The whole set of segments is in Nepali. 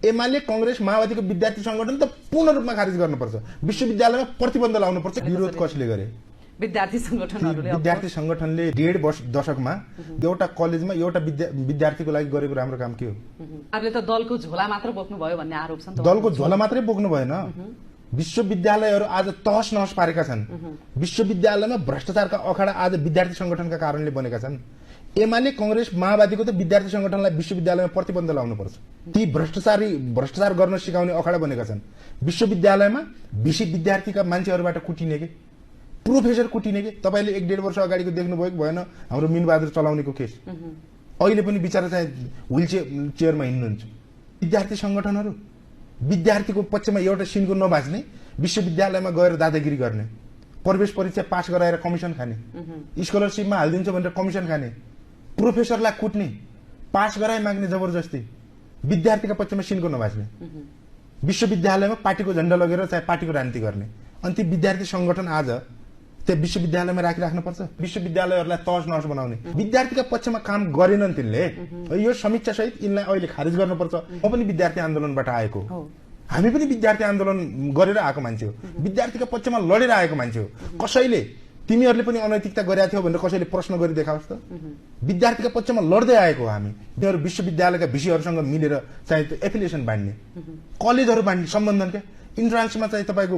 एमाले कांग्रेस माओवादीको विद्यार्थी संगठन त पूर्ण रूपमा खारिज गर्नुपर्छ। विश्वविद्यालयमा प्रतिबन्ध लाउनुपर्छ। विरोध कसले गरे? विद्यार्थी संगठनहरूले। विद्यार्थी संगठनले 1.5 दशकमा एउटा कलेजमा एउटा विद्यार्थीको लागि गरेको राम्रो काम के हो? आपले त दलको झोला मात्र बोक्नु भयो भन्ने आरोप छ नि त। दलको झोला मात्रै बोक्नु भएन। विश्वविद्यालयहरू आज तहस नहस पारेका छन्। विश्वविद्यालयमा भ्रष्टाचारका अखाडा आज विद्यार्थी संगठनका कारणले बनेका छन्। एमाले कांग्रेस माओवादीको त विद्यार्थी संगठनलाई विश्वविद्यालयमा प्रतिबन्ध लाउनुपर्छ। ती भ्रष्टाचार गर्न सिकाउने अखाडा बनेका छन्। विश्वविद्यालयमा भिसी विद्यार्थीका मान्छेहरूबाट कुटिने के, प्रोफेसर कुटिने के। तपाईले 1.5 वर्ष अगाडिको देख्नुभएको भएन हाम्रो मिनबहादुर चलाउनेको केस। अहिले पनि बिचारा चाहिँ व्हील चेयरमा हिँड्नुहुन्छ। विद्यार्थी संगठनहरू विद्यार्थीको पक्षमा एउटा सिनको नबाच्ने, विश्वविद्यालयमा गएर दादागिरी गर्ने, प्रवेश परीक्षा पास गराएर कमिसन खाने, स्कलरशिपमा हालिदिन्छ भनेर कमिसन खाने, प्रोफेसरलाई कुट्ने, पास गराइ माग्ने जबरजस्ती, विद्यार्थीका पक्षमा सिनको नबाच्ने, विश्वविद्यालयमा पार्टीको झण्डा लगेर चाहे पार्टीको राजनीति गर्ने। अनि ती विद्यार्थी संगठन आज त्यो विश्वविद्यालयमा राखिराख्नुपर्छ। विश्वविद्यालयहरूलाई तहस नहस बनाउने। विद्यार्थीका पक्षमा काम गरेनन् तिनले। यो समीक्षा सहित यिनलाई अहिले खारिज गर्नुपर्छ। म पनि विद्यार्थी आन्दोलनबाट आएको हो। हामी पनि विद्यार्थी आन्दोलन गरेर आएको मान्छे हो। विद्यार्थीका पक्षमा लडेर आएको मान्छे हो। कसैले तिमीहरूले पनि अनैतिकता गरेका थियौ भनेर कसैले प्रश्न गरी देखाओस् त? विद्यार्थीका पक्षमा लड्दै आएको हो हामी। तिनीहरू विश्वविद्यालयका भिसीहरूसँग मिलेर चाहिँ एफिलिएसन बाँड्ने, कलेजहरू बाँड्ने, सम्बन्धन क्या इन्ट्रान्समा चाहिँ तपाईँको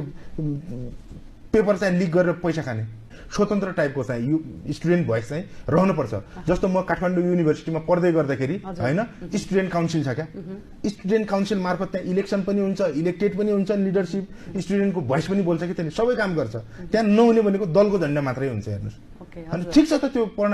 पेपर चाहिँ लिक गरेर पैसा खाने, स्वतन्त्र टाइपको चाहिँ स्टुडेन्ट भोइस चाहिँ रहनुपर्छ। जस्तो म काठमाडौँ युनिभर्सिटीमा पढ्दै गर्दाखेरि हैन स्टुडेन्ट काउन्सिल छ क्या। स्टुडेन्ट काउन्सिल मार्फत त्यहाँ इलेक्सन पनि हुन्छ, इलेक्टेड पनि हुन्छ, लिडरशिप स्टुडेन्टको भोइस पनि बोल्छ कि त्यहाँ सबै काम गर्छ। त्यहाँ नहुने भनेको दलको झण्डा मात्रै हुन्छ। हेर्नुस्, अनि ठिक छ त त्यो प्रणाली